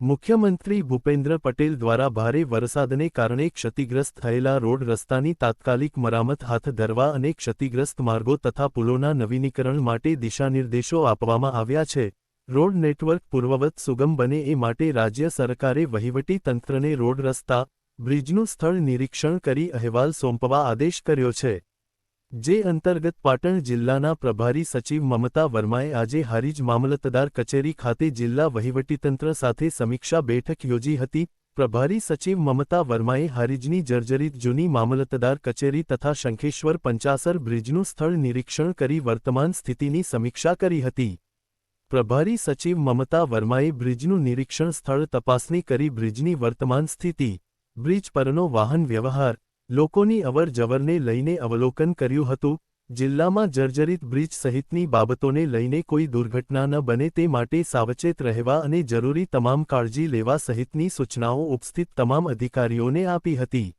મુખ્યમંત્રી ભૂપેન્દ્ર પટેલ દ્વારા ભારે વરસાદને કારણે ક્ષતિગ્રસ્ત થયેલા રોડ રસ્તાની તાત્કાલિક મરામત હાથ ધરવા અને ક્ષતિગ્રસ્ત માર્ગો તથા પુલોના નવીનીકરણ માટે દિશાનિર્દેશો આપવામાં આવ્યા છે। રોડ નેટવર્ક પૂર્વવત સુગમ બને એ માટે રાજ્ય સરકારે વહીવટી તંત્રને રોડ રસ્તા, બ્રિજનું સ્થળ નિરીક્ષણ કરી અહેવાલ સોંપવા આદેશ કર્યો છે। જે અંતર્ગત પાટણ જિલ્લાના પ્રભારી સચિવ મમતા વર્માએ આજે હારીજ મામલતદાર કચેરી ખાતે જિલ્લા વહીવટીતંત્ર સાથે સમીક્ષા બેઠક યોજી હતી। પ્રભારી સચિવ મમતા વર્માએ હારીજની જર્જરિત જૂની મામલતદાર કચેરી તથા શંખેશ્વર પંચાસર બ્રિજનું સ્થળ નિરીક્ષણ કરી વર્તમાન સ્થિતિની સમીક્ષા કરી હતી। પ્રભારી સચિવ મમતા વર્માએ બ્રિજનું નિરીક્ષણ સ્થળ તપાસણી કરી બ્રિજની વર્તમાન સ્થિતિ, બ્રિજ પરનો વાહન વ્યવહાર, લોકોની અવર જવરને લઈને અવલોકન કર્યું હતું। જિલ્લામાં જર્જરિત બ્રિજ સહિતની બાબતોને લઈને કોઈ દુર્ઘટના ન બને તે માટે સાવચેત રહેવા અને જરૂરી તમામ કાળજી લેવા સહિતની સૂચનાઓ ઉપસ્થિત તમામ અધિકારીઓને આપી હતી।